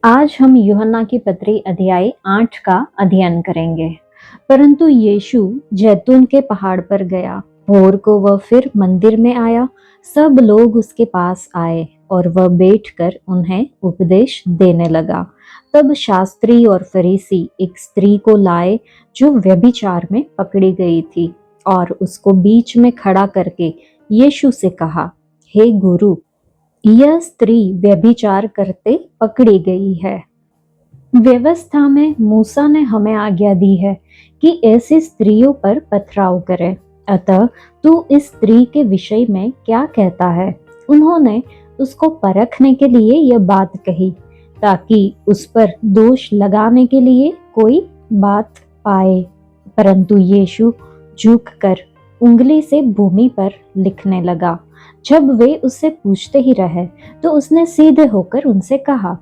आज हम यूहन्ना की पत्री अध्याय 8 का अध्ययन करेंगे। परंतु यीशु जैतून के पहाड़ पर गया। भोर को वह फिर मंदिर में आया। सब लोग उसके पास आए और वह बैठकर उन्हें उपदेश देने लगा। तब शास्त्री और फरीसी एक स्त्री को लाए जो व्यभिचार में पकड़ी गई थी और उसको बीच में खड़ा करके यीशु से कहा, हे गुरु, यह स्त्री व्यभिचार करते पकड़ी गई है। व्यवस्था में मूसा ने हमें आज्ञा दी है कि ऐसी स्त्रियों पर पथराव करें। अतः तू इस स्त्री के विषय में क्या कहता है? उन्होंने उसको परखने के लिए यह बात कही ताकि उस पर दोष लगाने के लिए कोई बात पाए। परंतु यीशु झुककर उंगली से भूमि पर लिखने लगा। जब वे उससे पूछते ही रहे तो उसने सीधे होकर उनसे कहा,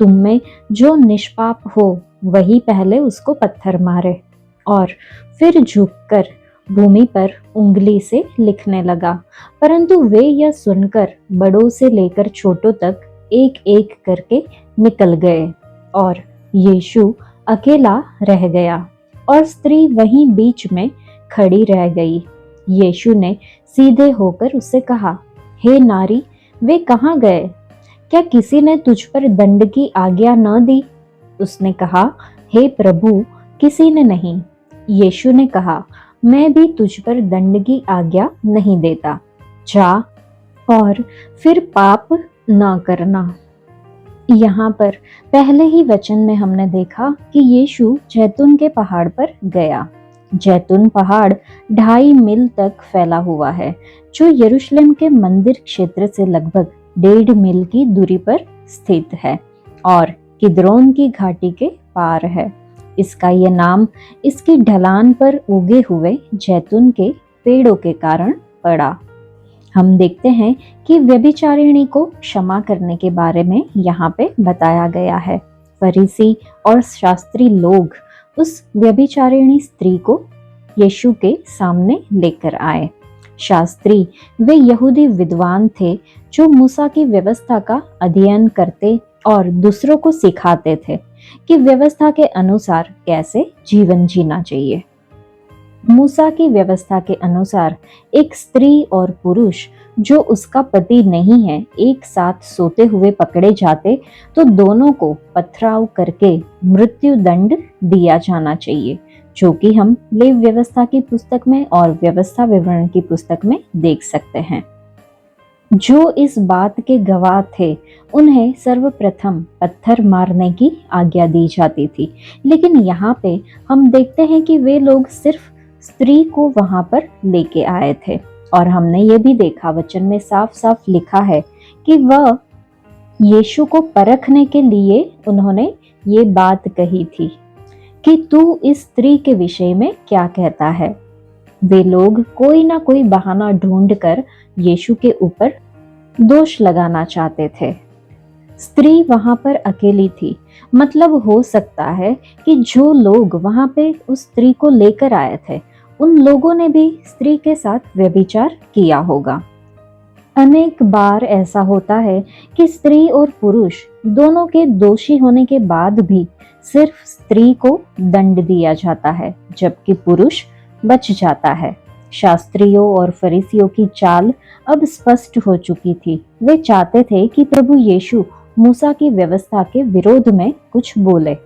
तुम में जो निष्पाप हो वही पहले उसको पत्थर मारे। और फिर झुककर भूमि पर उंगली से लिखने लगा। परंतु वे यह सुनकर बड़ों से लेकर छोटों तक एक एक करके निकल गए और यीशु अकेला रह गया और स्त्री वहीं बीच में खड़ी रह गई। यीशु ने सीधे होकर उससे कहा, हे नारी, वे कहाँ गए? क्या किसी ने तुझ पर दंड की आज्ञा न दी? उसने कहा, हे प्रभु, किसी ने नहीं। यीशु ने कहा, मैं भी तुझ पर दंड की आज्ञा नहीं देता। जा और फिर पाप न करना। यहाँ पर पहले ही वचन में हमने देखा कि यीशु जैतून के पहाड़ पर गया। जैतून पहाड़ 2.5 मील तक फैला हुआ है, जो यरूशलेम के मंदिर क्षेत्र से लगभग 1.5 मील की दूरी पर स्थित है और किद्रोन की घाटी के पार है। इसका यह नाम इसकी ढलान पर उगे हुए जैतून के पेड़ों के कारण पड़ा। हम देखते हैं कि व्यभिचारिणी को क्षमा करने के बारे में यहाँ पे बताया गया है। फरीसी और शास्त्री लोग उस व्यभिचारिणी स्त्री को यीशु के सामने लेकर आए। शास्त्री वे यहूदी विद्वान थे जो मूसा की व्यवस्था का अध्ययन करते और दूसरों को सिखाते थे कि व्यवस्था के अनुसार कैसे जीवन जीना चाहिए। मूसा की व्यवस्था के अनुसार एक स्त्री और पुरुष जो उसका पति नहीं है एक साथ सोते हुए पकड़े जाते तो दोनों को पथराव करके मृत्यु दंड दिया जाना चाहिए, जो कि हम लेव व्यवस्था की पुस्तक में और व्यवस्था विवरण की पुस्तक में देख सकते हैं। जो इस बात के गवाह थे उन्हें सर्वप्रथम पत्थर मारने की आज्ञा दी जाती थी, लेकिन यहाँ पे हम देखते हैं कि वे लोग सिर्फ स्त्री को वहां पर लेके आए थे और हमने ये भी देखा, वचन में साफ साफ लिखा है कि वह यीशु को परखने के लिए उन्होंने ये बात कही थी कि तू इस स्त्री के विषय में क्या कहता है। वे लोग कोई ना कोई बहाना ढूंढकर यीशु के ऊपर दोष लगाना चाहते थे। स्त्री वहां पर अकेली थी, मतलब हो सकता है कि जो लोग वहां पे उस स्त्री को लेकर आए थे उन लोगों ने भी स्त्री के साथ व्यभिचार किया होगा। अनेक बार ऐसा होता है कि स्त्री और पुरुष दोनों के दोषी होने के बाद भी सिर्फ स्त्री को दंड दिया जाता है जबकि पुरुष बच जाता है। शास्त्रियों और फरीसियों की चाल अब स्पष्ट हो चुकी थी। वे चाहते थे कि प्रभु यीशु मूसा की व्यवस्था के विरोध में कुछ बोले।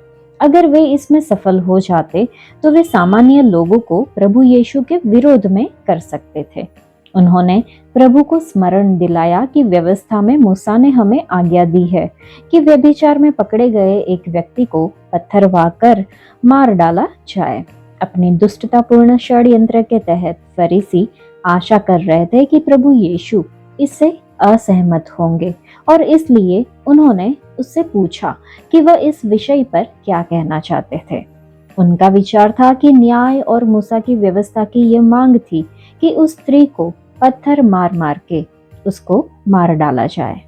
अगर वे इसमें सफल हो जाते तो वे सामान्य लोगों को प्रभु यीशु के विरोध में कर सकते थे। उन्होंने प्रभु को स्मरण दिलाया कि व्यवस्था में मूसा ने हमें आज्ञा दी है कि व्यभिचार में पकड़े गए एक व्यक्ति को पत्थरवा कर मार डाला जाए। अपनी दुष्टतापूर्ण षड्यंत्र के तहत फरीसी आशा कर रहे थे कि प्रभु यीशु इससे असहमत होंगे और इसलिए उन्होंने उससे पूछा कि वह इस विषय पर क्या कहना चाहते थे। उनका विचार था कि न्याय और मूसा की व्यवस्था की यह मांग थी कि उस स्त्री को पत्थर मार मार के उसको मार डाला जाए।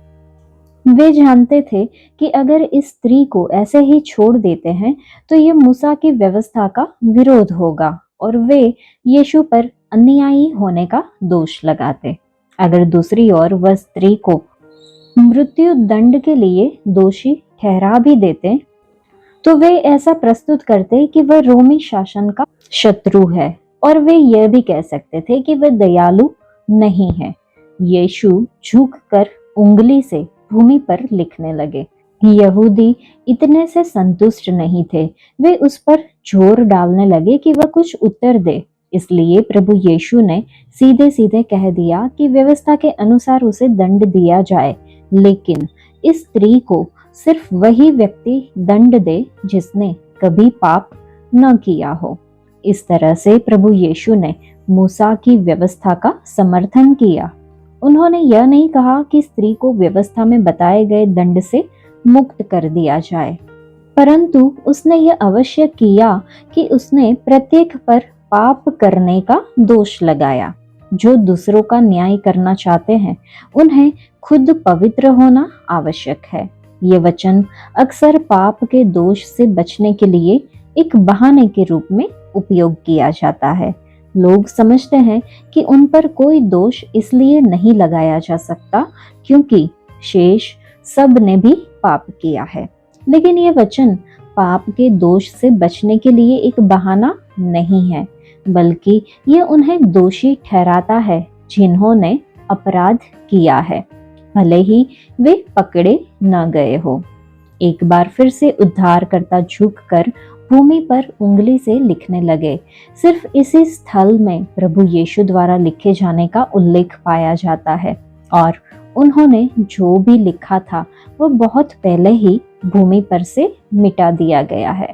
वे जानते थे कि अगर इस स्त्री को ऐसे ही छोड़ देते हैं तो ये मूसा की व्यवस्था का विरोध होगा और वे यीशु पर अन्यायी होने का दोष लगाते। अगर दूसरी ओर वह स्त्री को मृत्यु दंड के लिए दोषी ठहरा भी देते तो वे ऐसा प्रस्तुत करते कि वह रोमी शासन का शत्रु है, और वे यह भी कह सकते थे कि वह दयालु नहीं है। यीशु झुककर उंगली से भूमि पर लिखने लगे। यहूदी इतने से संतुष्ट नहीं थे, वे उस पर जोर डालने लगे कि वह कुछ उत्तर दे। इसलिए प्रभु यीशु ने सीधे सीधे कह दिया कि व्यवस्था के अनुसार उसे दंड दिया जाए, लेकिन इस स्त्री को सिर्फ वही व्यक्ति दंड दे जिसने कभी पाप न किया हो। इस तरह से प्रभु यीशु ने मूसा की व्यवस्था का समर्थन किया। उन्होंने यह नहीं कहा कि स्त्री को व्यवस्था में बताए गए दंड से मुक्त कर दिया जाए, परंतु उसने यह अवश्य किया कि उसने प्रत्येक पर पाप करने का दोष लगाया। जो दूसरों का न्याय करना चाहते हैं, उन्हें खुद पवित्र होना आवश्यक है। ये वचन अक्सर पाप के दोष से बचने के लिए एक बहाने के रूप में उपयोग किया जाता है। लोग समझते हैं कि उन पर कोई दोष इसलिए नहीं लगाया जा सकता क्योंकि शेष सब ने भी पाप किया है। लेकिन ये वचन पाप के दोष से बचने के लिए एक बहाना नहीं है, बल्कि ये उन्हें दोषी ठहराता है जिन्होंने अपराध किया है, भले ही वे पकड़े न गए हो। एक बार फिर से उद्धारकर्ता झुककर भूमि पर उंगली से लिखने लगे। सिर्फ इसी स्थल में प्रभु यीशु द्वारा लिखे जाने का उल्लेख पाया जाता है, और उन्होंने जो भी लिखा था वह बहुत पहले ही भूमि पर से मिटा दिया गया है।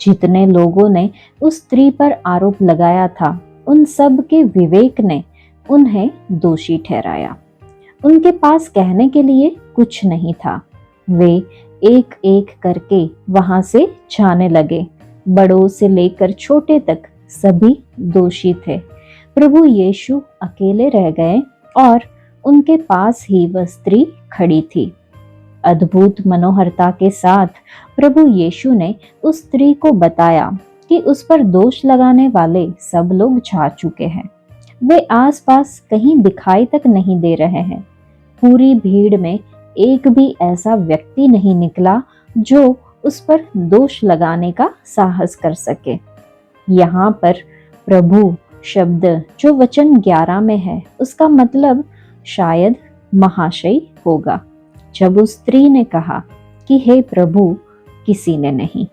जितने लोगों ने उस स्त्री पर आरोप लगाया था, उन सब के विवेक ने उन्हें दोषी ठहराया। उनके पास कहने के लिए कुछ नहीं था। वे एक एक करके वहां से जाने लगे। बड़ों से लेकर छोटे तक सभी दोषी थे। प्रभु यीशु अकेले रह गए और उनके पास ही वह स्त्री खड़ी थी। अद्भुत मनोहरता के साथ प्रभु यीशु ने उस स्त्री को बताया कि उस पर दोष लगाने वाले सब लोग जा चुके हैं। वे आसपास कहीं दिखाई तक नहीं दे रहे हैं। पूरी भीड़ में एक भी ऐसा व्यक्ति नहीं निकला जो उस पर दोष लगाने का साहस कर सके। यहाँ पर प्रभु शब्द जो वचन 11 में है, उसका मतलब शायद महाशय होगा। जब उस स्त्री ने कहा कि हे प्रभु, किसी ने नहीं,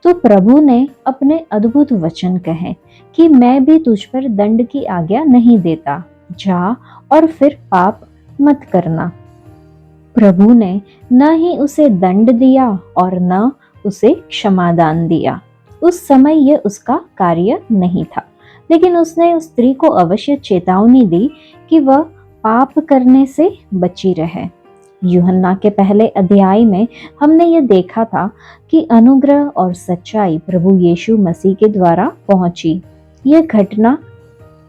तो प्रभु ने अपने अद्भुत वचन कहे कि मैं भी तुझ पर दंड की आज्ञा नहीं देता, जा और फिर पाप मत करना। प्रभु ने न ही उसे दंड दिया और न उसे क्षमादान दिया। उस समय यह उसका कार्य नहीं था, लेकिन उसने उस स्त्री को अवश्य चेतावनी दी कि वह पाप करने से बची रहे। यूहन्ना के पहले अध्याय में हमने ये देखा था कि अनुग्रह और सच्चाई प्रभु यीशु मसीह के द्वारा पहुंची। यह घटना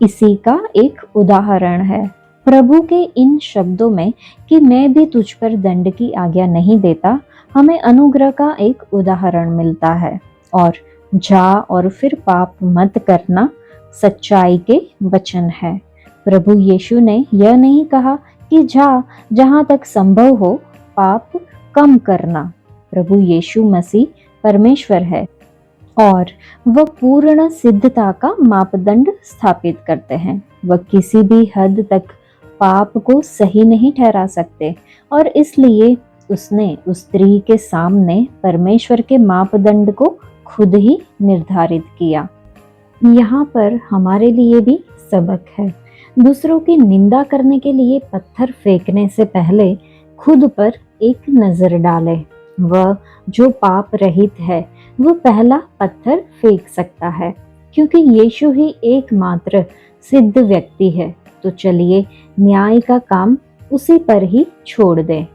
इसी का एक उदाहरण है। प्रभु के इन शब्दों में कि मैं भी तुझ पर दंड की आज्ञा नहीं देता, हमें अनुग्रह का एक उदाहरण मिलता है, और जा और फिर पाप मत करना सच्चाई के वचन है। प्रभु यीशु ने यह नहीं कहा कि जा, जहां तक संभव हो पाप कम करना। प्रभु यीशु मसीह परमेश्वर है और वह पूर्ण सिद्धता का मापदंड स्थापित करते हैं। वह किसी भी हद तक पाप को सही नहीं ठहरा सकते, और इसलिए उसने उस स्त्री के सामने परमेश्वर के मापदंड को खुद ही निर्धारित किया। यहाँ पर हमारे लिए भी सबक है। दूसरों की निंदा करने के लिए पत्थर फेंकने से पहले खुद पर एक नजर डाले। वह जो पाप रहित है वो पहला पत्थर फेंक सकता है, क्योंकि यीशु ही एकमात्र सिद्ध व्यक्ति है। तो चलिए न्याय का काम उसी पर ही छोड़ दें।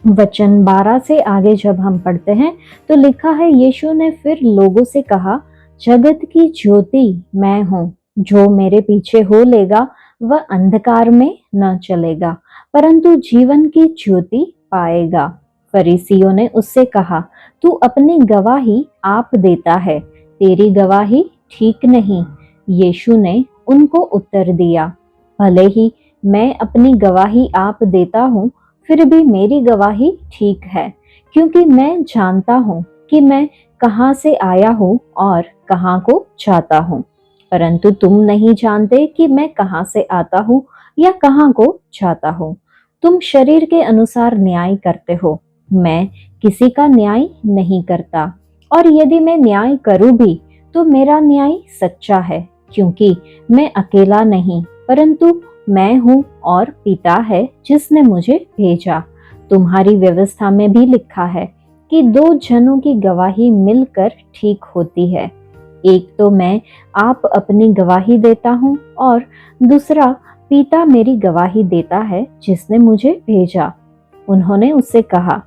वचन 12 से आगे जब हम पढ़ते हैं तो लिखा है, यीशु ने फिर लोगों से कहा, जगत की ज्योति मैं हूँ। जो मेरे पीछे हो लेगा वह अंधकार में न चलेगा, परंतु जीवन की ज्योति पाएगा। फरीसियों ने उससे कहा, तू अपनी गवाही आप देता है, तेरी गवाही ठीक नहीं। यीशु ने उनको उत्तर दिया, भले ही मैं अपनी गवाही आप देता हूँ, फिर भी मेरी गवाही ठीक है, क्योंकि मैं जानता हूँ कि मैं कहाँ से आया हूँ और कहाँ को जाता हूँ। परंतु तुम नहीं जानते कि मैं कहाँ से आता हूँ या कहाँ को जाता हूँ। तुम शरीर के अनुसार न्याय करते हो, मैं किसी का न्याय नहीं करता। और यदि मैं न्याय करूँ भी तो मेरा न्याय सच्चा है, क्योंकि मैं अकेला नहीं परंतु मैं हूँ और पिता है जिसने मुझे भेजा। तुम्हारी व्यवस्था में भी लिखा है कि दो जनों की गवाही मिलकर ठीक होती है। एक तो मैं आप अपनी गवाही देता हूँ और दूसरा पिता मेरी गवाही देता है जिसने मुझे भेजा। उन्होंने उससे कहा,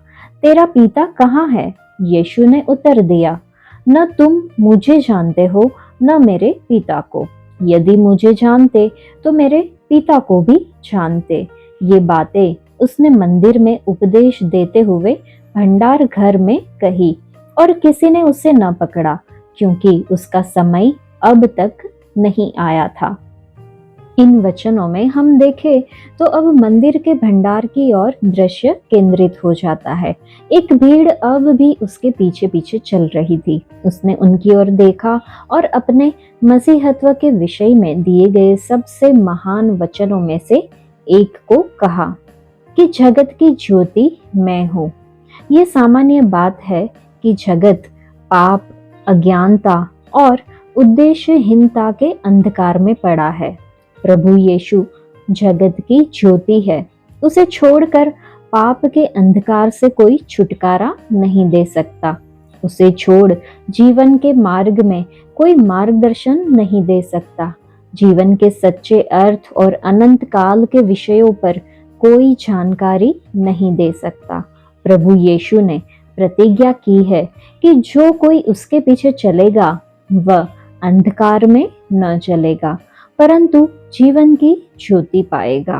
तेरा पिता कहाँ है? यीशु ने उत्तर दिया, न तुम मुझे जानते हो न मेरे पिता को। यदि मुझे जानते तो मेरे पिता को भी जानते। ये बातें उसने मंदिर में उपदेश देते हुए भंडार घर में कही, और किसी ने उसे न पकड़ा, क्योंकि उसका समय अब तक नहीं आया था। इन वचनों में हम देखें तो अब मंदिर के भंडार की ओर दृश्य केंद्रित हो जाता है। एक भीड़ अब भी उसके पीछे पीछे चल रही थी। उसने उनकी ओर देखा और अपने मसीहत्व के विषय में दिए गए सबसे महान वचनों में से एक को कहा कि जगत की ज्योति मैं हूँ। ये सामान्य बात है कि जगत पाप, अज्ञानता और उद्देश्यहीनता के अंधकार में पड़ा है। प्रभु यीशु जगत की ज्योति है। उसे छोड़कर पाप के अंधकार से कोई छुटकारा नहीं दे सकता। उसे छोड़ जीवन के मार्ग में कोई मार्गदर्शन नहीं दे सकता। जीवन के सच्चे अर्थ और अनंत काल के विषयों पर कोई जानकारी नहीं दे सकता। प्रभु यीशु ने प्रतिज्ञा की है कि जो कोई उसके पीछे चलेगा वह अंधकार में न चलेगा परंतु जीवन की ज्योति पाएगा।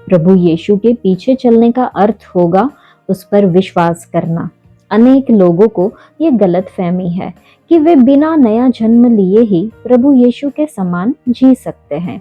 प्रभु यीशु के पीछे चलने का अर्थ होगा उस पर विश्वास करना। अनेक लोगों को ये गलतफहमी है कि वे बिना नया जन्म लिए ही प्रभु यीशु के समान जी सकते हैं।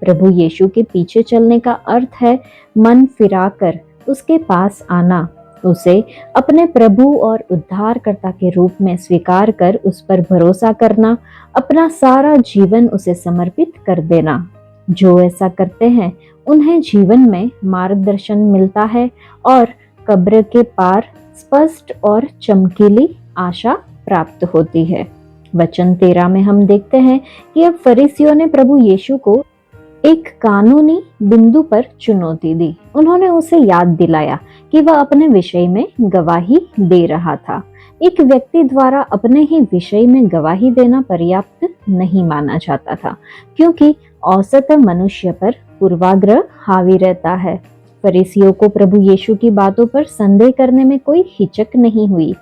प्रभु यीशु के पीछे चलने का अर्थ है मन फिराकर उसके पास आना, उसे अपने प्रभु और उद्धारकर्ता के रूप में स्वीकार कर उस पर भरोसा करना, अपना सारा जीवन उसे समर्पित कर देना। जो ऐसा करते हैं उन्हें जीवन में मार्गदर्शन मिलता है और कब्र के पार स्पष्ट और चमकीली आशा प्राप्त होती है। वचन 13 में हम देखते हैं कि अब फरीसियों ने प्रभु यीशु को एक कानूनी बिंदु पर चुनौती दी। उन्होंने उसे याद दिलाया कि वह अपने विषय में गवाही दे रहा था। एक व्यक्ति द्वारा अपने ही विषय में गवाही देना पर्याप्त नहीं माना जाता था, क्योंकि औसत मनुष्य पर पूर्वाग्रह हावी रहता है। फरीसियों को प्रभु यीशु की बातों पर संदेह करने में कोई हिचक नहीं हुई,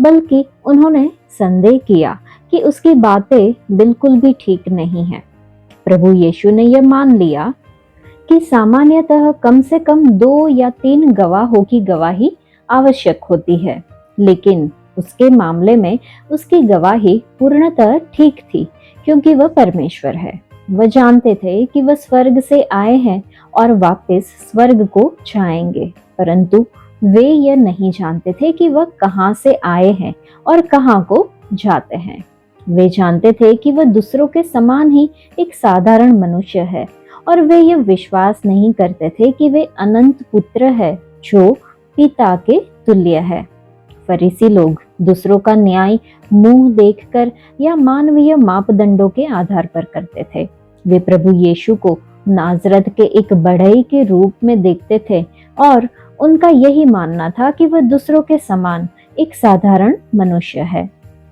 बल्कि उन्होंने संदेह किया कि उसकी बातें बिल्कुल भी ठीक नहीं है। प्रभु यीशु ने यह मान लिया कि सामान्यतः कम से कम 2 या 3 गवाहों की गवाही आवश्यक होती है, लेकिन उसके मामले में उसकी गवाही पूर्णतः ठीक थी, क्योंकि वह परमेश्वर है। वह जानते थे कि वह स्वर्ग से आए हैं और वापस स्वर्ग को जाएंगे, परंतु वे यह नहीं जानते थे कि वह कहाँ से आए हैं और कहाँ को जाते हैं। वे जानते थे कि वह दूसरों के समान ही एक साधारण मनुष्य है, और वे यह विश्वास नहीं करते थे कि वे अनंत पुत्र है जो पिता के तुल्य है। फरीसी लोग दूसरों का न्याय मुंह देखकर या मानवीय मापदंडों के आधार पर करते थे। वे प्रभु यीशु को नाजरत के एक बढ़ई के रूप में देखते थे और उनका यही मानना था कि वह दूसरों के समान एक साधारण मनुष्य है।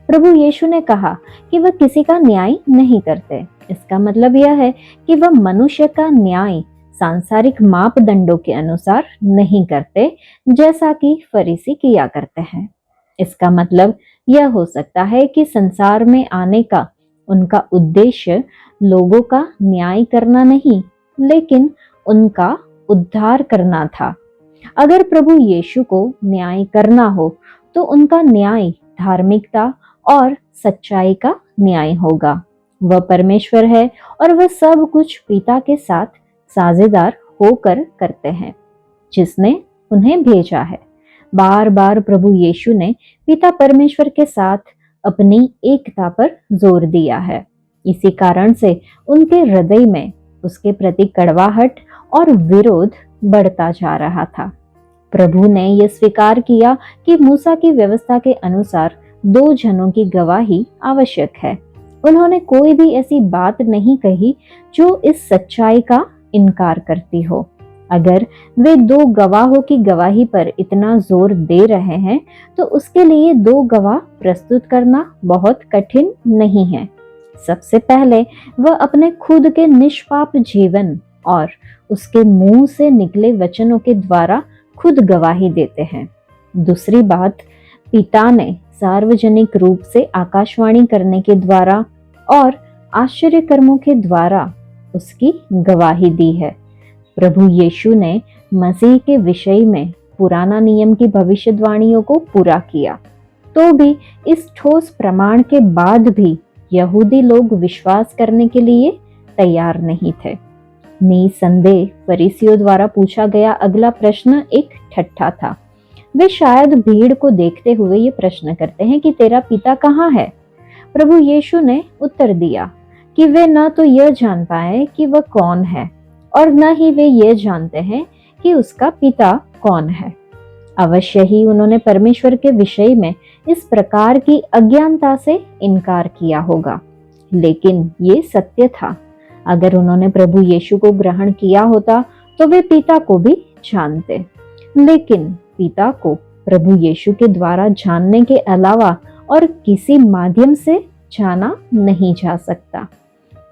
प्रभु यीशु ने कहा कि वह किसी का न्याय नहीं करते। इसका मतलब यह है कि वह मनुष्य का न्याय सांसारिक मापदंडों के अनुसार नहीं करते, जैसा कि फरीसी किया करते हैं। इसका मतलब यह हो सकता है कि संसार में आने का उनका उद्देश्य लोगों का न्याय करना नहीं, लेकिन उनका उद्धार करना था। अगर प्रभु यीशु को न्याय करना हो तो उनका न्याय धार्मिकता और सच्चाई का न्याय होगा। वह परमेश्वर है और वह सब कुछ पिता के साथ साझेदार होकर करते हैं, जिसने उन्हें भेजा है। बार बार प्रभु यीशु ने पिता परमेश्वर के साथ अपनी एकता पर जोर दिया है। इसी कारण से उनके हृदय में उसके प्रति कड़वाहट और विरोध बढ़ता जा रहा था। प्रभु ने यह स्वीकार किया कि मूसा की व्यवस्था के अनुसार 2 जनों की गवाही आवश्यक है। उन्होंने कोई भी ऐसी बात नहीं कही जो इस सच्चाई का इनकार करती हो। अगर वे 2 गवाहों की गवाही पर इतना जोर दे रहे हैं तो उसके लिए 2 गवाह प्रस्तुत करना बहुत कठिन नहीं है। सबसे पहले वह अपने खुद के निष्पाप जीवन और उसके मुंह से निकले वचनों के द्वारा खुद गवाही देते हैं। दूसरी बात, पिता ने सार्वजनिक रूप से आकाशवाणी करने के द्वारा और आश्चर्य कर्मों के द्वारा उसकी गवाही दी है। प्रभु यीशु ने मसीह के विषय में पुराना नियम की भविष्यवाणियों को पूरा किया। तो भी इस ठोस प्रमाण के बाद भी यहूदी लोग विश्वास करने के लिए तैयार नहीं थे। निसंदेह फरीसियों द्वारा पूछा गया अगला प्रश्न एक ठट्ठा था। वे शायद भीड़ को देखते हुए ये प्रश्न करते हैं कि तेरा पिता कहाँ है? प्रभु यीशु ने उत्तर दिया कि वे न तो यह जान पाए कि वह कौन है और न ही वे ये जानते हैं कि उसका पिता कौन है। अवश्य ही उन्होंने परमेश्वर के विषय में इस प्रकार की अज्ञानता से इनकार किया होगा, लेकिन ये सत्य था। अगर उन्होंने प्रभु यीशु को ग्रहण किया होता तो वे पिता को भी जानते, लेकिन पिता को प्रभु यीशु के द्वारा जानने के अलावा और किसी माध्यम से जाना नहीं जा सकता।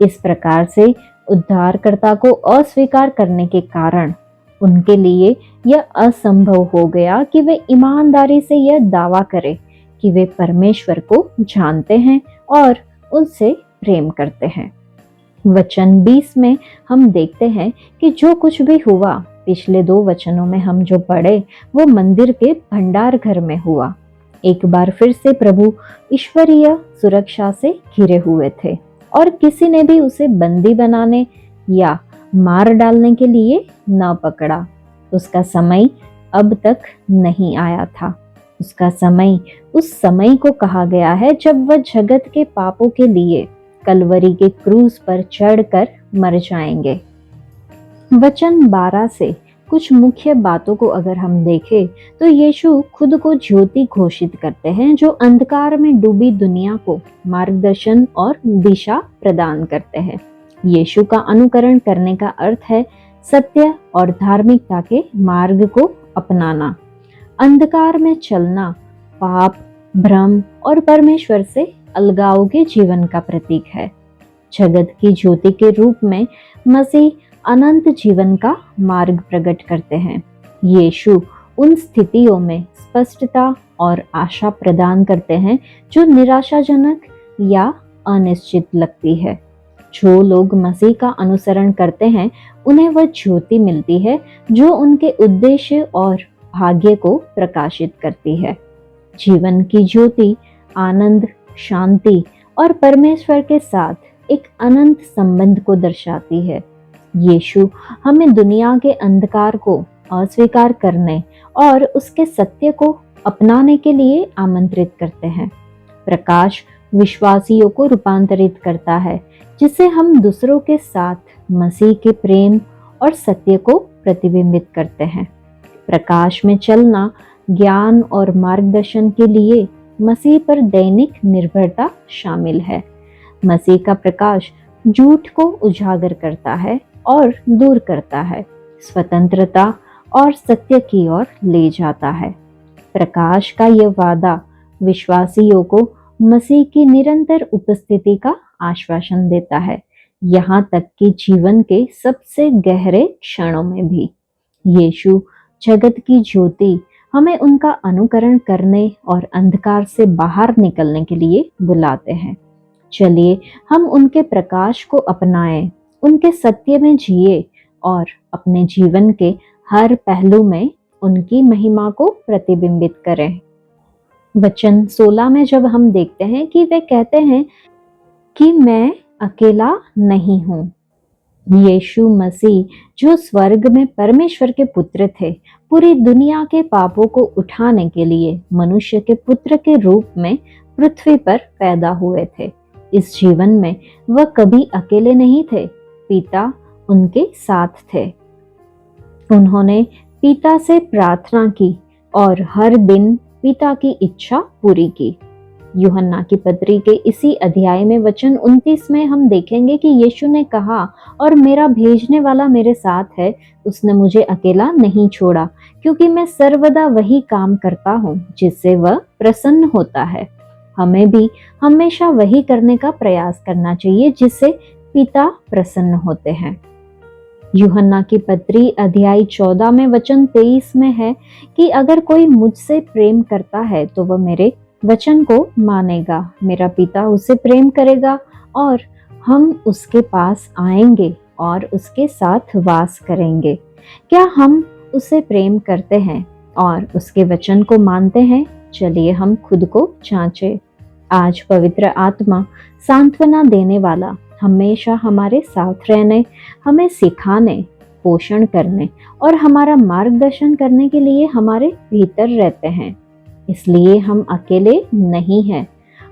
इस प्रकार से उद्धारकर्ता को अस्वीकार करने के कारण उनके लिए यह असंभव हो गया कि वे ईमानदारी से यह दावा करें कि वे परमेश्वर को जानते हैं और उनसे प्रेम करते हैं। वचन 20 में हम देखते हैं कि जो कुछ भी हुआ, पिछले 2 वचनों में हम जो पढ़े वो मंदिर के भंडार घर में हुआ। एक बार फिर से प्रभु ईश्वरीय सुरक्षा से घिरे हुए थे और किसी ने भी उसे बंदी बनाने या मार डालने के लिए न पकड़ा। उसका समय अब तक नहीं आया था। उसका समय उस समय को कहा गया है जब वह जगत के पापों के लिए कलवरी के क्रूस पर चढ़कर मर जाएंगे। वचन 12 से कुछ मुख्य बातों को अगर हम देखें तो यीशु खुद को ज्योति घोषित करते हैं जो अंधकार में डूबी दुनिया को मार्गदर्शन और दिशा प्रदान करते हैं। यीशु का अनुकरण करने का अर्थ है सत्य और धार्मिकता के मार्ग को अपनाना। अंधकार में चलना पाप, भ्रम और परमेश्वर से अलगाव के जीवन का प्रतीक है। जगत की ज्योति के रूप में मसीह अनंत जीवन का मार्ग प्रकट करते हैं। यीशु उन स्थितियों में स्पष्टता और आशा प्रदान करते हैं जो निराशाजनक या अनिश्चित लगती है। जो लोग मसीह का अनुसरण करते हैं उन्हें वह ज्योति मिलती है जो उनके उद्देश्य और भाग्य को प्रकाशित करती है। जीवन की ज्योति आनंद, शांति और परमेश्वर के साथ एक अनंत संबंध को दर्शाती है। यीशु हमें दुनिया के अंधकार को अस्वीकार करने और उसके सत्य को अपनाने के लिए आमंत्रित करते हैं। प्रकाश विश्वासियों को रूपांतरित करता है जिससे हम दूसरों के साथ मसीह के प्रेम और सत्य को प्रतिबिंबित करते हैं। प्रकाश में चलना ज्ञान और मार्गदर्शन के लिए मसीह पर दैनिक निर्भरता शामिल है। मसीह का प्रकाश झूठ को उजागर करता है और दूर करता है, स्वतंत्रता और सत्य की ओर ले जाता है। प्रकाश का यह वादा विश्वासियों को मसीह की निरंतर उपस्थिति का आश्वासन देता है, यहाँ तक कि जीवन के सबसे गहरे क्षणों में भी। यीशु जगत की ज्योति हमें उनका अनुकरण करने और अंधकार से बाहर निकलने के लिए बुलाते हैं। चलिए हम उनके प्रकाश को अपनाएं, उनके सत्य में जिए और अपने जीवन के हर पहलू में उनकी महिमा को प्रतिबिंबित करें। वचन 16 में जब हम देखते हैं कि वे कहते हैं कि मैं अकेला नहीं हूँ, यीशु मसीह जो स्वर्ग में परमेश्वर के पुत्र थे, पूरी दुनिया के पापों को उठाने के लिए मनुष्य के पुत्र के रूप में पृथ्वी पर पैदा हुए थे। इस जीवन में वह कभी अकेले नहीं थे, पिता उनके साथ थे। उन्होंने पिता से प्रार्थना की और हर दिन पिता की इच्छा पूरी की। यूहन्ना की पत्री के इसी अध्याय में वचन 29 में हम देखेंगे कि यीशु ने कहा, और मेरा भेजने वाला मेरे साथ है, उसने मुझे अकेला नहीं छोड़ा, क्योंकि मैं सर्वदा वही काम करता हूँ जिससे वह प्रसन्न होता है। हमें भी हमेशा वही करने का प्रयास करना चाहिए जिससे पिता प्रसन्न होते हैं। यूहन्ना की पत्री अध्याय 14 में वचन 23 में है कि अगर कोई मुझसे प्रेम करता है तो वह मेरे वचन को मानेगा, मेरा पिता उसे प्रेम करेगा और हम उसके पास आएंगे और उसके साथ वास करेंगे। क्या हम उसे प्रेम करते हैं और उसके वचन को मानते हैं? चलिए हम खुद को जांचें। आज पवित्र आत्मा सांत्वना देने वाला हमेशा हमारे साथ रहने, हमें सिखाने, पोषण करने और हमारा मार्गदर्शन करने के लिए हमारे भीतर रहते हैं। इसलिए हम अकेले नहीं हैं,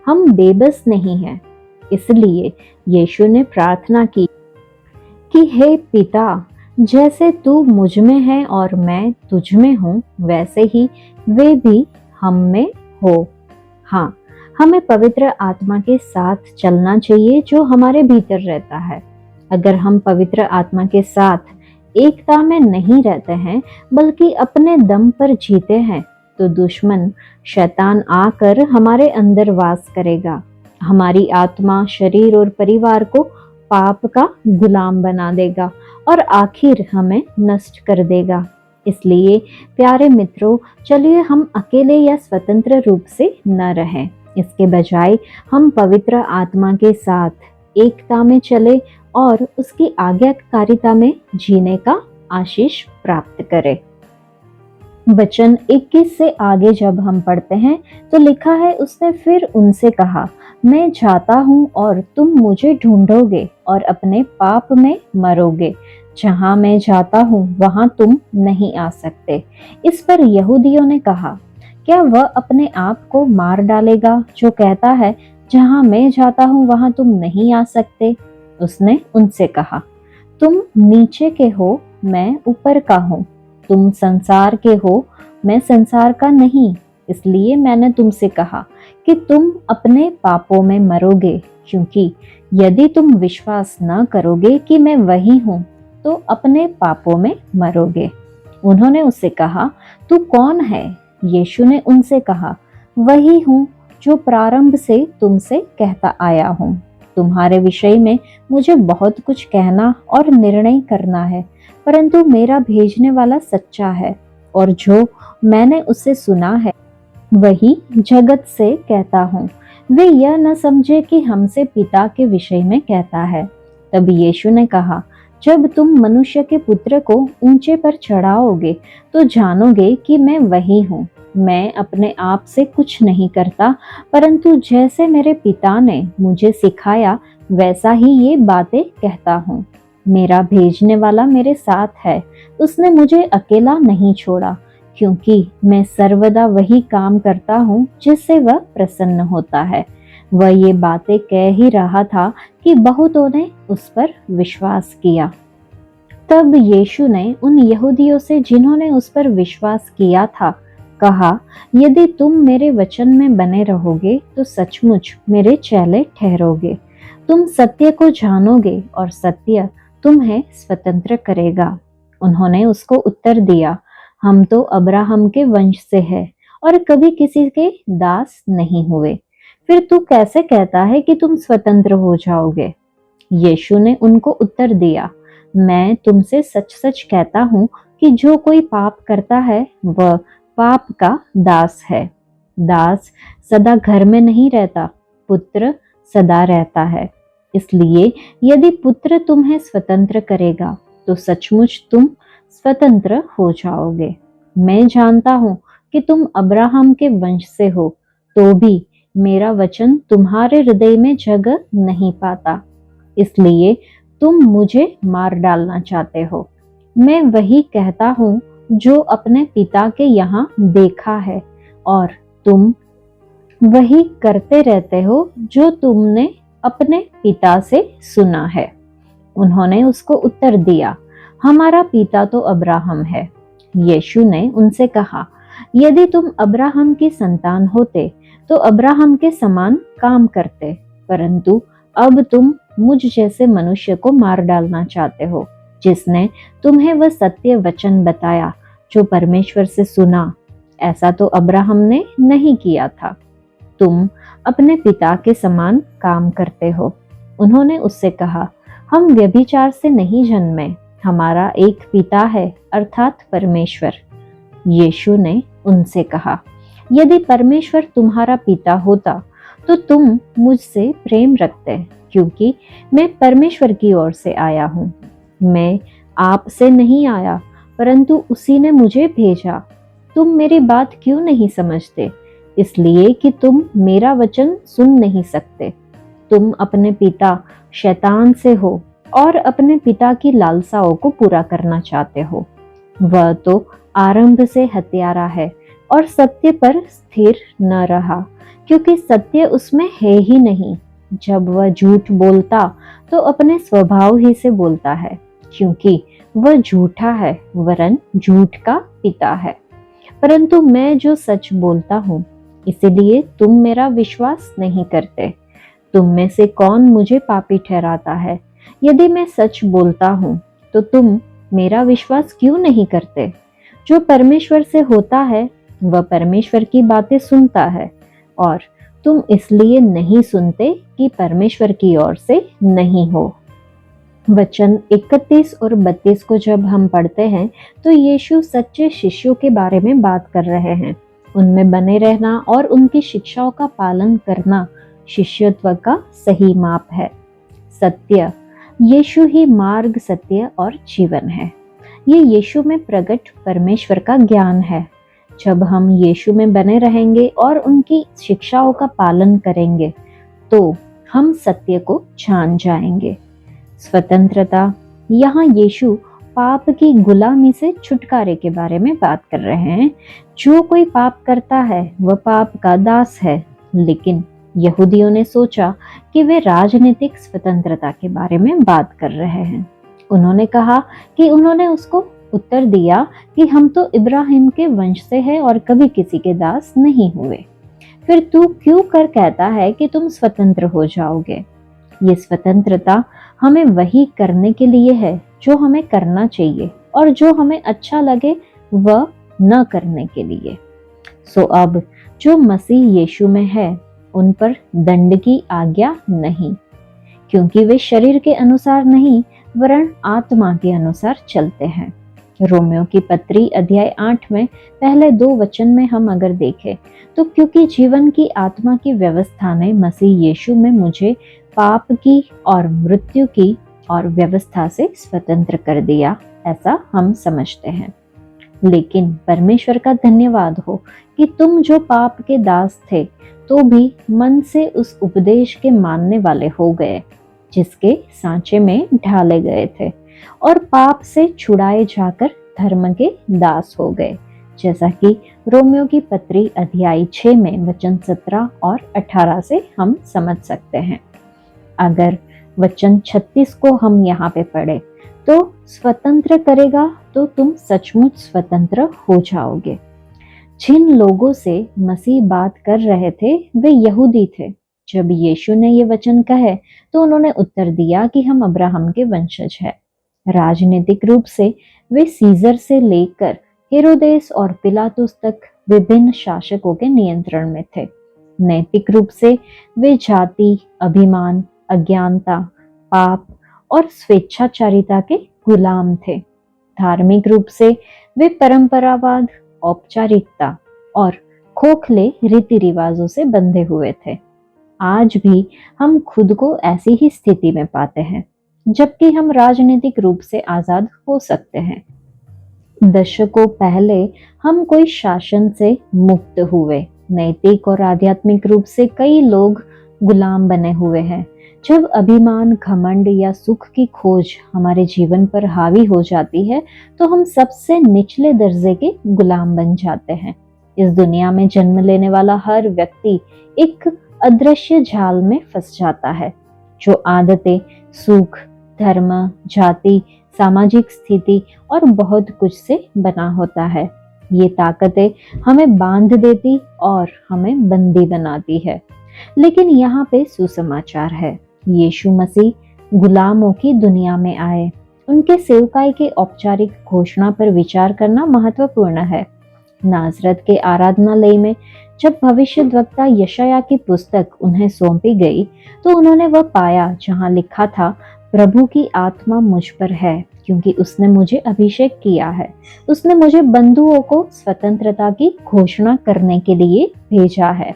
हम बेबस नहीं हैं। इसलिए यीशु ने प्रार्थना की कि हे पिता, जैसे तू मुझ में है और मैं तुझ में हूँ, वैसे ही वे भी हम में हो। हाँ, हमें पवित्र आत्मा के साथ चलना चाहिए जो हमारे भीतर रहता है। अगर हम पवित्र आत्मा के साथ एकता में नहीं रहते हैं बल्कि अपने दम पर जीते हैं, तो दुश्मन शैतान आकर हमारे अंदर वास करेगा, हमारी आत्मा, शरीर और परिवार को पाप का गुलाम बना देगा और आखिर हमें नष्ट कर देगा। इसलिए प्यारे मित्रों, चलिए हम अकेले या स्वतंत्र रूप से न रहें। इसके बजाय हम पवित्र आत्मा के साथ एकता में चले और उसकी आज्ञाकारिता में जीने का आशीष प्राप्त करें। वचन 21 से आगे जब हम पढ़ते हैं तो लिखा है, उसने फिर उनसे कहा, मैं जाता हूँ और तुम मुझे ढूंढोगे और अपने पाप में मरोगे। जहाँ मैं जाता हूँ वहाँ तुम नहीं आ सकते। इस पर यहूदियों ने कहा, क्या वह अपने आप को मार डालेगा जो कहता है, जहाँ मैं जाता हूँ वहाँ तुम नहीं आ सकते? उसने उनसे कहा, तुम नीचे के हो, मैं ऊपर का हूँ। तुम संसार के हो, मैं संसार का नहीं। इसलिए मैंने तुमसे कहा कि तुम अपने पापों में मरोगे, क्योंकि यदि तुम विश्वास न करोगे कि मैं वही हूँ तो अपने पापों में मरोगे। उन्होंने उससे कहा, तू कौन है? यीशु ने उनसे कहा, वही हूँ जो प्रारंभ से तुमसे कहता आया हूँ। तुम्हारे विषय में मुझे बहुत कुछ कहना और निर्णय करना है, परंतु मेरा भेजने वाला सच्चा है और जो मैंने उससे सुना है वही जगत से कहता हूँ। वे यह न समझे कि हमसे पिता के विषय में कहता है। तब यीशु ने कहा, जब तुम मनुष्य के पुत्र को ऊंचे पर चढ़ाओगे तो जानोगे कि मैं वही हूँ। मैं अपने आप से कुछ नहीं करता, परंतु जैसे मेरे पिता ने मुझे सिखाया वैसा ही ये बातें कहता हूँ। मेरा भेजने वाला मेरे साथ है, उसने मुझे अकेला नहीं छोड़ा, क्योंकि मैं सर्वदा वही काम करता हूँ जिससे वह प्रसन्न होता है। वह ये बातें कह ही रहा था कि बहुतों ने उस पर विश्वास किया। तब यीशु ने उन यहूदियों से जिन्होंने उस पर विश्वास किया था कहा, यदि तुम मेरे वचन में बने रहोगे तो सचमुच मेरे चेले ठहरोगे। तुम सत्य को जानोगे और सत्य तुम्हें स्वतंत्र करेगा। उन्होंने उसको उत्तर दिया, हम तो अब्राहम के वंश से हैं और कभी किसी के दास नहीं हुए। फिर तू कैसे कहता है कि तुम स्वतंत्र हो जाओगे? यीशु ने उनको उत्तर दिया, मैं तुमसे सच सच कहता हूँ कि जो कोई पाप करता है वह पाप का दास है। दास सदा घर में नहीं रहता, पुत्र सदा रहता है। इसलिए यदि पुत्र तुम्हें स्वतंत्र करेगा तो सचमुच तुम स्वतंत्र हो जाओगे। मैं जानता हूँ कि तुम अब्राहम के वंश से हो, तो भी मेरा वचन तुम्हारे हृदय में जगह नहीं पाता। इसलिए तुम मुझे मार डालना चाहते हो। मैं वही कहता हूँ जो अपने पिता के यहाँ देखा है, और तुम वही करते रहते हो जो तुमने अपने पिता से सुना है। उन्होंने उसको उत्तर दिया, हमारा पिता तो अब्राहम है। यीशु ने उनसे कहा, यदि तुम अब्राहम की संतान होते तो अब्राहम के समान काम करते, परंतु अब तुम मुझ जैसे मनुष्य को मार डालना चाहते हो, जिसने तुम्हें वह सत्य वचन बताया जो परमेश्वर से सुना। ऐसा तो अब्राहम ने नहीं किया था। तुम अपने पिता के समान काम करते हो। उन्होंने उससे कहा, हम व्यभिचार से नहीं जन्मे, हमारा एक पिता है, अर्थात परमेश्वर। यीशु ने उनसे कहा, यदि परमेश्वर तुम्हारा पिता होता तो तुम मुझसे प्रेम रखते, क्योंकि मैं परमेश्वर की ओर से आया हूँ। मैं आप से नहीं आया, परंतु उसी ने मुझे भेजा। तुम मेरी बात क्यों नहीं समझते? इसलिए कि तुम मेरा वचन सुन नहीं सकते। तुम अपने पिता शैतान से हो और अपने पिता की लालसाओं को पूरा करना चाहते हो। वह तो आरंभ से हत्यारा है और सत्य पर स्थिर न रहा, क्योंकि सत्य उसमें है ही नहीं। जब वह झूठ बोलता तो अपने स्वभाव ही से बोलता है, क्योंकि वह झूठा है, वरन झूठ का पिता है। परंतु मैं जो सच बोलता हूँ, इसलिए तुम मेरा विश्वास नहीं करते। तुम में से कौन मुझे पापी ठहराता है? यदि मैं सच बोलता हूँ तो तुम मेरा विश्वास क्यों नहीं करते? जो परमेश्वर से होता है वह परमेश्वर की बातें सुनता है, और तुम इसलिए नहीं सुनते कि परमेश्वर की ओर से नहीं हो। वचन 31 और 32 को जब हम पढ़ते हैं तो यीशु सच्चे शिष्यों के बारे में बात कर रहे हैं। उनमें बने रहना और उनकी शिक्षाओं का पालन करना शिष्यत्व का सही माप है। सत्य, यीशु ही मार्ग, सत्य और जीवन है। ये यीशु में प्रकट परमेश्वर का ज्ञान है। जब हम यीशु में बने रहेंगे और उनकी शिक्षाओं का पालन करेंगे तो हम सत्य को जान जाएंगे। स्वतंत्रता, यहाँ यीशु पाप की गुलामी से छुटकारे के बारे में बात कर रहे हैं। जो कोई पाप करता है वह पाप का दास है। लेकिन यहूदियों ने सोचा कि वे राजनीतिक स्वतंत्रता के बारे में बात कर रहे हैं। उन्होंने कहा कि उन्होंने उसको उत्तर दिया कि हम तो इब्राहिम के वंश से हैं और कभी किसी के दास नहीं हुए। फिर तू क्यों कर कहता है कि तुम स्वतंत्र हो जाओगे? ये स्वतंत्रता हमें वही करने के लिए है जो हमें करना चाहिए, और जो हमें अच्छा लगे वह न करने के लिए। सो अब जो मसीह यीशु में है उन पर दंड की आज्ञा नहीं, क्योंकि वे शरीर के अनुसार नहीं वरन आत्मा के अनुसार चलते हैं। रोमियो की पत्री अध्याय 8 में पहले 2 वचन में हम अगर देखें तो क्योंकि जीवन की आत्मा की व्यवस्था ने मसीह यीशु में मुझे पाप की और मृत्यु की और व्यवस्था से स्वतंत्र कर दिया, ऐसा हम समझते हैं। लेकिन परमेश्वर का धन्यवाद हो कि तुम जो पाप के दास थे तो भी मन से उस उपदेश के मानने वाले हो गए जिसके सांचे में ढाले गए थे, और पाप से छुड़ाए जाकर धर्म के दास हो गए, जैसा कि रोमियो की पत्री अध्याय 6 में वचन 17 और 18 से हम समझ सकते हैं। अगर वचन 36 को हम यहाँ पे पढ़े तो स्वतंत्र करेगा तो तुम सचमुच स्वतंत्र हो जाओगे। जिन लोगों से मसीह बात कर रहे थे वे यहूदी थे। जब यीशु ने ये वचन कहे तो उन्होंने उत्तर दिया कि हम अब्राहम के वंशज हैं। राजनीतिक रूप से वे सीजर से लेकर हेरोदेस और पिलातुस तक विभिन्न शासकों के नियंत्रण में थे। नैतिक रूप से वे जाति, अभिमान, अज्ञानता, पाप और स्वेच्छाचारिता के गुलाम थे। धार्मिक रूप से वे परंपरावाद, औपचारिकता और खोखले रीति रिवाजों से बंधे हुए थे। आज भी हम खुद को ऐसी ही स्थिति में पाते हैं, जबकि हम राजनीतिक रूप से आजाद हो सकते हैं। दशकों पहले हम कोई शासन से मुक्त हुए। नैतिक और आध्यात्मिक रूप से कई लोग गुलाम बने हुए हैं, जब अभिमान, घमंड या सुख की खोज हमारे जीवन पर हावी हो जाती है तो हम सबसे निचले दर्जे के गुलाम बन जाते हैं। इस दुनिया में जन्म लेने वाला हर व्यक्ति एक अदृश्य जाल में फंस जाता है, जो आदतें, सुख, धर्म, जाति, सामाजिक स्थिति और बहुत कुछ से बना होता है। ये ताकतें हमें बांध देती और हमें बंदी बनाती है। लेकिन यहाँ पे सुसमाचार है। यीशु मसीह गुलामों की दुनिया में आए। उनके सेवकाई के औपचारिक घोषणा पर विचार करना महत्वपूर्ण है। नाजरत के आराधनालय में जब भविष्यद्वक्ता यशाया की पुस्तक उन्हें सौंपी गई तो उन्होंने वह पाया जहां लिखा था, प्रभु की आत्मा मुझ पर है क्योंकि उसने मुझे अभिषेक किया है। उसने मुझे बंधुओं को स्वतंत्रता की घोषणा करने के लिए भेजा है।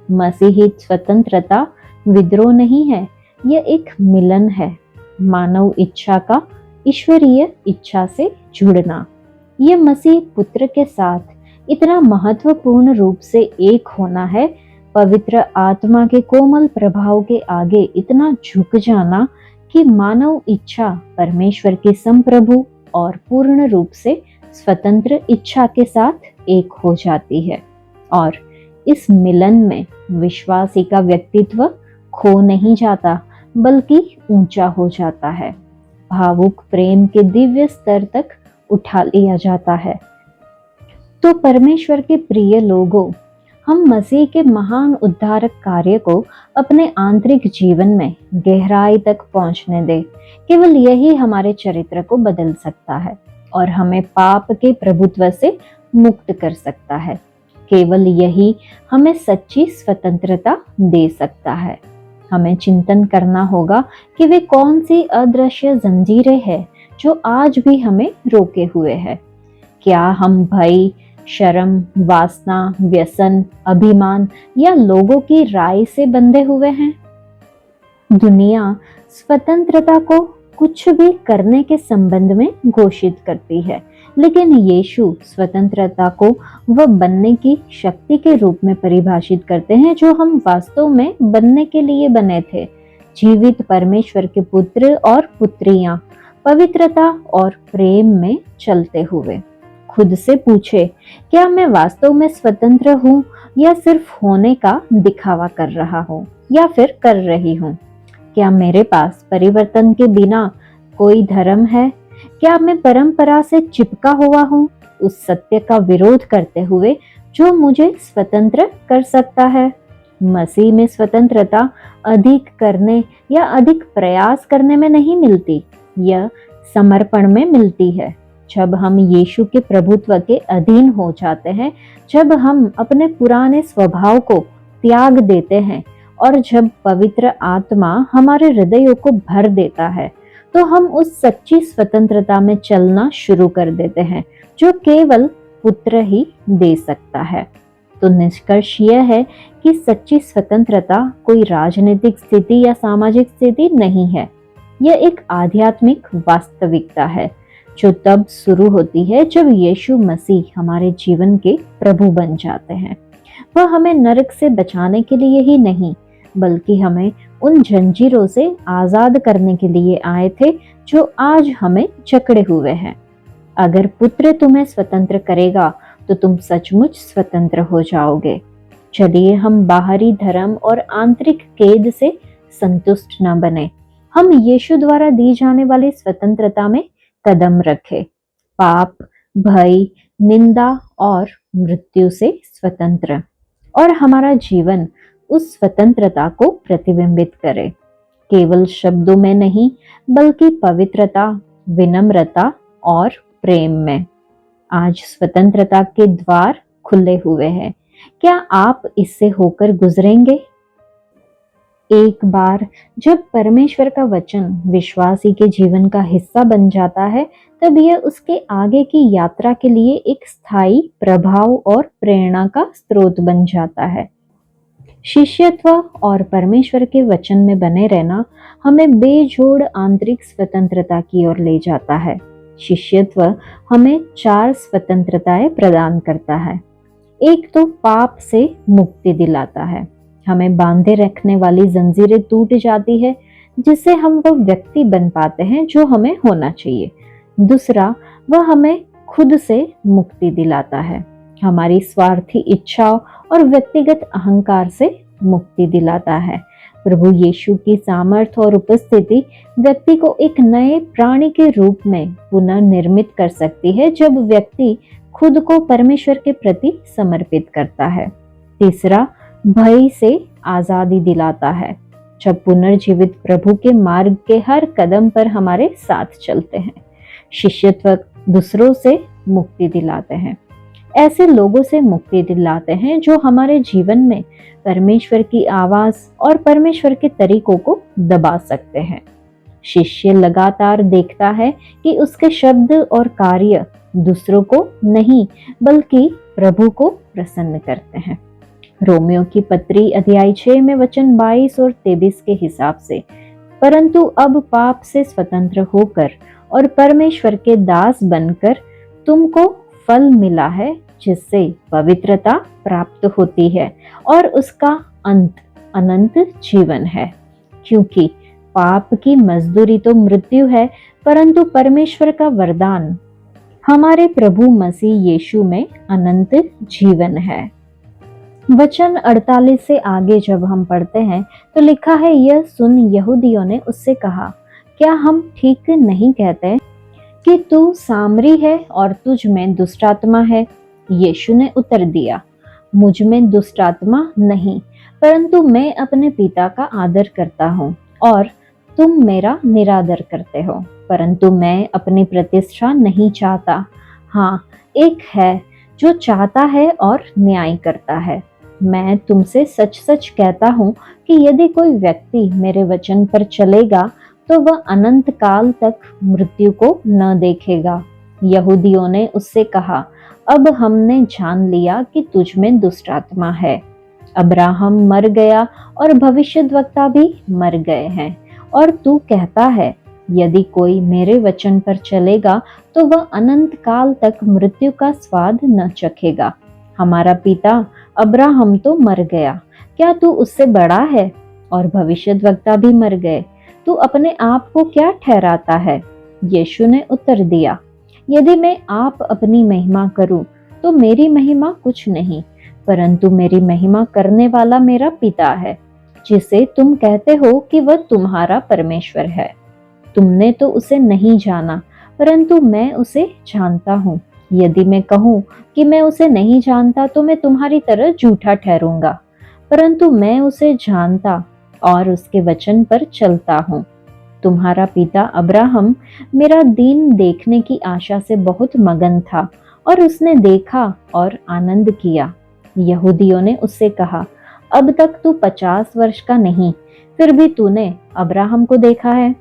मसीही स्वतंत्रता विद्रोह नहीं है, यह एक मिलन है। मानव इच्छा का ईश्वरीय इच्छा से जुड़ना। यह मसीह पुत्र के साथ इतना महत्वपूर्ण रूप से एक होना है। पवित्र आत्मा के कोमल प्रभाव के आगे इतना झुक जाना कि मानव इच्छा परमेश्वर के संप्रभु और पूर्ण रूप से स्वतंत्र इच्छा के साथ एक हो जाती है। और इस मिलन में विश्वासी का व्यक्तित्व खो नहीं जाता बल्कि ऊंचा हो जाता है। भावुक प्रेम के दिव्य स्तर तक उठा लिया जाता है। तो परमेश्वर के प्रिय लोगों, हम मसीह के महान उद्धारक कार्य को अपने आंतरिक जीवन में गहराई तक पहुंचने दें। केवल यही हमारे चरित्र को बदल सकता है और हमें पाप के प्रभुत्व से मुक्त कर सकता है। केवल यही हमें सच्ची स्वतंत्रता दे सकता है। हमें चिंतन करना होगा कि वे कौन सी अदृश्य जंजीरें हैं जो आज भी हमें रोके हुए है। क्या हम भय, शर्म, वासना, व्यसन, अभिमान या लोगों की राय से बंधे हुए हैं? दुनिया स्वतंत्रता को कुछ भी करने के संबंध में घोषित करती है, लेकिन यीशु स्वतंत्रता को वह बनने की शक्ति के रूप में परिभाषित करते हैं जो हम वास्तव में बनने के लिए बने थे। जीवित परमेश्वर के पुत्र और पुत्रियां पवित्रता और प्रेम में चलते हुए। खुद से पूछे, क्या मैं वास्तव में स्वतंत्र हूँ या सिर्फ होने का दिखावा कर रहा हूँ या फिर कर रही हूँ? क्या मेरे पास परिवर्तन के बिना कोई धर्म है? क्या मैं परंपरा से चिपका हुआ हूँ, उस सत्य का विरोध करते हुए जो मुझे स्वतंत्र कर सकता है? मसीह में स्वतंत्रता अधिक करने या अधिक प्रयास करने में नहीं मिलती, यह समर्पण में मिलती है। जब हम यीशु के प्रभुत्व के अधीन हो जाते हैं, जब हम अपने पुराने स्वभाव को त्याग देते हैं और जब पवित्र आत्मा हमारे हृदयों को भर देता है, तो हम उस सच्ची स्वतंत्रता में चलना शुरू कर देते हैं जो केवल पुत्र ही दे सकता है। तो निष्कर्ष यह है कि सच्ची स्वतंत्रता कोई राजनीतिक स्थिति या सामाजिक स्थिति नहीं है। यह एक आध्यात्मिक वास्तविकता है जो तब शुरू होती है जब यीशु मसीह हमारे जीवन के प्रभु बन जाते हैं। वह हमें नरक से बचाने के लिए ही नहीं, बल्कि हमें उन जंजीरों से आजाद करने के लिए आए थे जो आज हमें जकड़े हुए हैं। अगर पुत्र तुम्हें स्वतंत्र करेगा तो तुम सचमुच स्वतंत्र हो जाओगे। चलिए हम बाहरी धर्म और आंतरिक कैद से संतुष्ट न बने। हम यीशु द्वारा दी जाने वाली स्वतंत्रता में कदम रखें। पाप, भय, निंदा और मृत्यु से स्वतंत्र, और हमारा जीवन उस स्वतंत्रता को प्रतिबिंबित करे। केवल शब्दों में नहीं, बल्कि पवित्रता, विनम्रता और प्रेम में। आज स्वतंत्रता के द्वार खुले हुए हैं। क्या आप इससे होकर गुजरेंगे? एक बार जब परमेश्वर का वचन विश्वासी के जीवन का हिस्सा बन जाता है, तब यह उसके आगे की यात्रा के लिए एक स्थायी प्रभाव और प्रेरणा का स्रोत बन जाता है। शिष्यत्व और परमेश्वर के वचन में बने रहना हमें बेजोड़ आंतरिक स्वतंत्रता की ओर ले जाता है। शिष्यत्व हमें 4 स्वतंत्रताएं प्रदान करता है। एक तो पाप से मुक्ति दिलाता है। हमें बांधे रखने वाली जंजीरें टूट जाती है जिससे हम वो व्यक्ति बन पाते हैं जो हमें होना चाहिए। दूसरा, वह हमें खुद से मुक्ति दिलाता है, हमारी स्वार्थी इच्छाओं और व्यक्तिगत अहंकार से मुक्ति दिलाता है। प्रभु यीशु की सामर्थ्य और उपस्थिति व्यक्ति को एक नए प्राणी के रूप में पुनर्निर्मित कर सकती है जब व्यक्ति खुद को परमेश्वर के प्रति समर्पित करता है। तीसरा, भय से आजादी दिलाता है, जब पुनर्जीवित प्रभु के मार्ग के हर कदम पर हमारे साथ चलते हैं। शिष्यत्व दूसरों से मुक्ति दिलाते हैं, ऐसे लोगों से मुक्ति दिलाते हैं जो हमारे जीवन में परमेश्वर की आवाज और परमेश्वर के तरीकों को दबा सकते हैं। शिष्य लगातार देखता है कि उसके शब्द और कार्य दूसरों को नहीं बल्कि प्रभु को प्रसन्न करते हैं। रोमियो की पत्री अध्याय 6 में वचन 22 और 23 के हिसाब से, परंतु अब पाप से स्वतंत्र होकर और परमेश्वर के दास बनकर तुमको फल मिला है, जिससे पवित्रता प्राप्त होती है और उसका अंत अनंत जीवन है। क्योंकि पाप की मजदूरी तो मृत्यु है, परंतु परमेश्वर का वरदान हमारे प्रभु मसीह यीशु में अनंत जीवन है। वचन 48 से आगे जब हम पढ़ते हैं तो लिखा है, यह सुन यहूदियों ने उससे कहा, क्या हम ठीक नहीं कहते कि तू सामरी है और तुझ में दुष्टात्मा है? यीशु ने उत्तर दिया, मुझ में दुष्टात्मा नहीं, परंतु मैं अपने पिता का आदर करता हूँ और तुम मेरा निरादर करते हो। परंतु मैं अपनी प्रतिष्ठा नहीं चाहता, हाँ, एक है जो चाहता है और न्याय करता है। मैं तुमसे सच सच कहता हूँ कि यदि कोई व्यक्ति मेरे वचन पर चलेगा तो वह अनंत काल तक मृत्यु को न देखेगा। यहूदियों ने उससे कहा, अब हमने जान लिया कि तुझ में दुष्ट आत्मा है। अब्राहम मर गया और भविष्यद्वक्ता भी मर गए हैं, और तू कहता है, यदि कोई मेरे वचन पर चलेगा तो वह अनंत काल तक मृत्यु का स्वाद न चखेगा। हमारा पिता अब्राहम तो मर गया, क्या तू उससे बड़ा है? और भविष्यद्वक्ता भी मर गए, तू अपने आप को क्या ठहराता है? यीशु ने उत्तर दिया, यदि मैं आप अपनी महिमा करूं तो मेरी महिमा कुछ नहीं, परंतु मेरी महिमा करने वाला मेरा पिता है, जिसे तुम कहते हो कि वह तुम्हारा परमेश्वर है। तुमने तो उसे नहीं जाना, परंतु मैं उसे जानता हूँ। यदि मैं कहूँ कि मैं उसे नहीं जानता तो मैं तुम्हारी तरह झूठा ठहरूंगा, परंतु मैं उसे जानता और उसके वचन पर चलता हूँ। तुम्हारा पिता अब्राहम मेरा दिन देखने की आशा से बहुत मगन था और उसने देखा और आनंद किया। यहूदियों ने उससे कहा, अब तक तू 50 वर्ष का नहीं, फिर भी तूने अब्राहम को देखा है।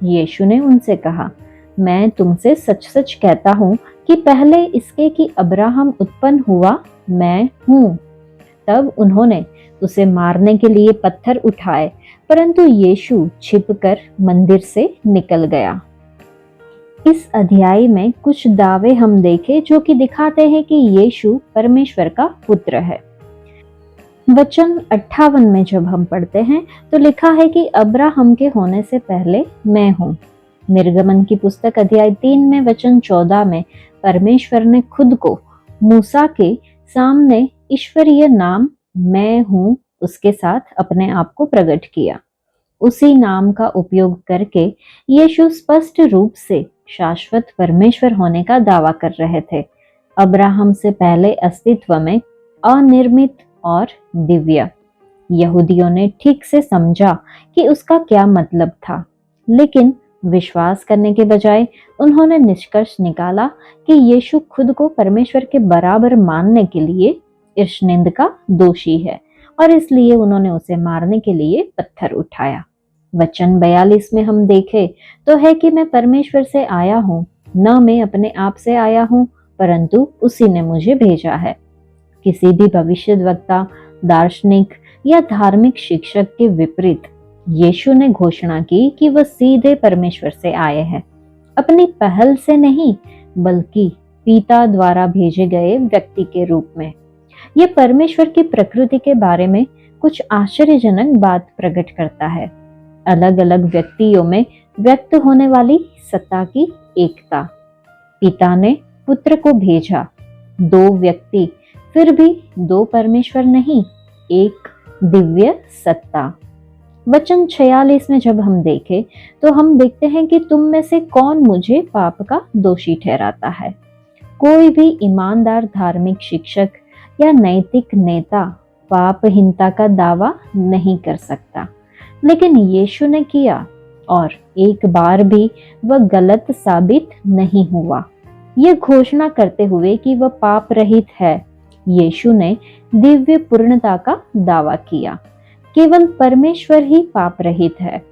यीशु ने उनसे कहा, मैं तुमसे सच सच कहता हूँ कि पहले इसके कि अब्राहम उत्पन्न हुआ मैं हूँ। तब उन्होंने उसे मारने के लिए पत्थर उठाए, परंतु यीशु छिपकर मंदिर से निकल गया। इस अध्याय में कुछ दावे हम देखे जो कि दिखाते हैं कि यीशु परमेश्वर का पुत्र है। वचन 58 में जब हम पढ़ते हैं तो लिखा है कि अब्राहम के होने से पहले मैं हूँ। निर्गमन की पुस्तक अध्याय 3 में वचन 14 में परमेश्वर ने खुद को मूसा के सामने ईश्वरीय नाम मैं हूँ उसके साथ अपने आप को प्रकट किया। उसी नाम का उपयोग करके यीशु स्पष्ट रूप से शाश्वत परमेश्वर होने का दावा कर रहे थे। अब्राहम से पहले अस्तित्व में, अनिर्मित और दिव्य। यहूदियों ने ठीक से समझा कि उसका क्या मतलब था, लेकिन विश्वास करने के बजाय उन्होंने निष्कर्ष निकाला कि यीशु खुद को परमेश्वर के बराबर मानने के लिए ईर्ष्निंद का दोषी है और इसलिए उन्होंने उसे मारने के लिए पत्थर उठाया। वचन 42 में हम देखें तो है कि मैं परमेश्वर से आया हूँ, न मैं अपने आप से आया हूँ, परंतु उसी ने मुझे भेजा है। किसी भी भविष्यद्वक्ता, दार्शनिक या धार्मिक शिक्षक के विपरीत यीशु ने घोषणा की कि वह सीधे परमेश्वर से आए हैं, अपनी पहल से नहीं बल्कि पिता द्वारा भेजे गए व्यक्ति के रूप में। यह परमेश्वर की प्रकृति के बारे में कुछ आश्चर्यजनक बात प्रकट करता है। अलग अलग व्यक्तियों में व्यक्त होने वाली सत्ता की एकता। पिता ने पुत्र को भेजा, दो व्यक्ति, फिर भी दो परमेश्वर नहीं, एक दिव्य सत्ता। वचन 46 में जब हम देखें तो हम देखते हैं कि तुम में से कौन मुझे पाप का दोषी ठहराता है। कोई भी ईमानदार धार्मिक शिक्षक या नैतिक नेता पापहीनता का दावा नहीं कर सकता, लेकिन यीशु ने किया और एक बार भी वह गलत साबित नहीं हुआ। यह घोषणा करते हुए कि वह पाप रहित है, यीशु ने दिव्य पूर्णता का दावा किया। केवल परमेश्वर ही पाप रहित है।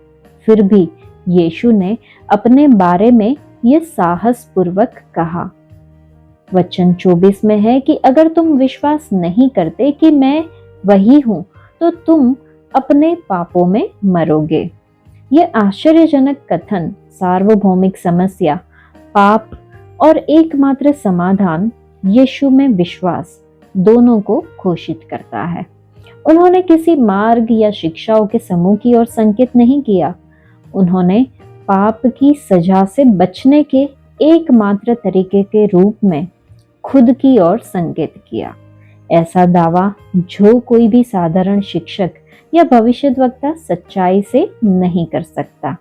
फिर भी यीशु ने अपने बारे में यह साहस पूर्वक कहा। वचन 24 में है कि अगर तुम विश्वास नहीं करते कि मैं वही हूं, तो तुम अपने पापों में मरोगे। यह आश्चर्यजनक कथन सार्वभौमिक समस्या, पाप और एकमात्र समाधान यीशु में विश्वास दोनों को घोषित करता है। उन्होंने किसी मार्ग या शिक्षाओं के समूह की ओर संकेत नहीं किया। उन्होंने पाप की सजा से बचने के एकमात्र तरीके के रूप में खुद की ओर संकेत किया। ऐसा दावा जो कोई भी साधारण शिक्षक या भविष्यद्वक्ता सच्चाई से नहीं कर सकता।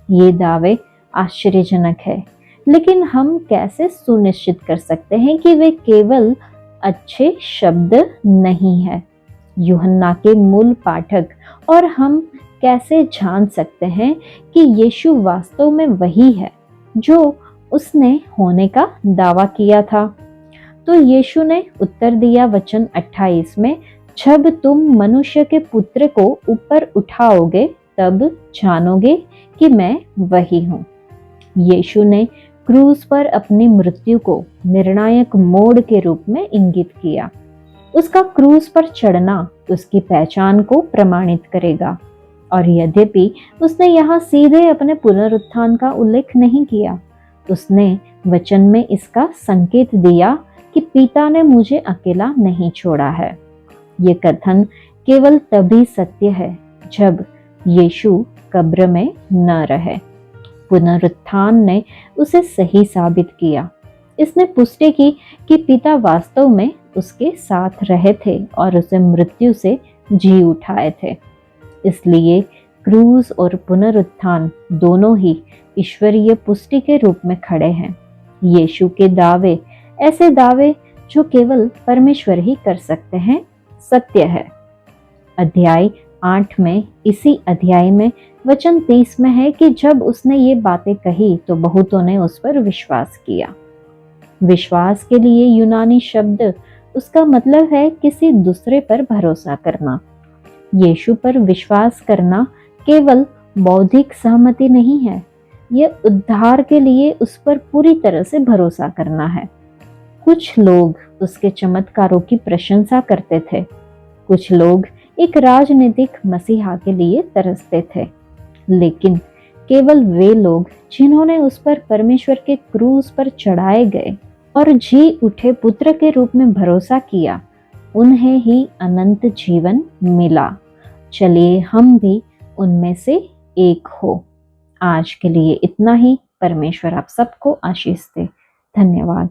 ये दावे आश्चर्यजनक है, लेकिन हम कैसे सुनिश्चित कर सकते हैं कि वे केवल अच्छे शब्द नहीं है? यूहन्ना के मूल पाठक और हम कैसे जान सकते हैं कि यीशु वास्तव में वही है जो उसने होने का दावा किया था? तो यीशु ने उत्तर दिया वचन 28 में, जब तुम मनुष्य के पुत्र को ऊपर उठाओगे तब जानोगे कि मैं वही हूँ। यीशु ने क्रूस पर अपनी मृत्यु को निर्णायक मोड़ के रूप में इंगित किया। उसका क्रूस पर चढ़ना उसकी पहचान को प्रमाणित करेगा। और यद्यपि उसने यहाँ सीधे अपने पुनरुत्थान का उल्लेख नहीं किया, उसने वचन में इसका संकेत दिया कि पिता ने मुझे अकेला नहीं छोड़ा है। ये कथन केवल तभी सत्य है जब यीशु कब्र में न रहे। पुनरुत्थान ने उसे सही साबित किया। इसने पुष्टि की कि पिता वास्तव में उसके साथ रहे थे और उसे मृत्यु से जी उठाए थे। इसलिए क्रूस और पुनरुत्थान दोनों ही ईश्वरीय पुष्टि के रूप में खड़े हैं। यीशु के दावे, ऐसे दावे जो केवल परमेश्वर ही कर सकते हैं, सत्य है। अध्याय 8 में, इसी अध्याय में वचन 30 में है कि जब उसने ये बातें कही तो बहुतों ने उस पर विश्वास किया। विश्वास के लिए यूनानी शब्द, उसका मतलब है किसी दूसरे पर भरोसा करना। यीशु पर विश्वास करना केवल बौद्धिक सहमति नहीं है, यह उद्धार के लिए उस पर पूरी तरह से भरोसा करना है। कुछ लोग उसके चमत्कारों की प्रशंसा करते थे, कुछ लोग एक राजनीतिक मसीहा के लिए तरसते थे, लेकिन केवल वे लोग जिन्होंने उस पर परमेश्वर के क्रूस पर चढ़ाए गए और जी उठे पुत्र के रूप में भरोसा किया, उन्हें ही अनंत जीवन मिला। चलिए हम भी उनमें से एक हो। आज के लिए इतना ही। परमेश्वर आप सबको आशीष दे। धन्यवाद।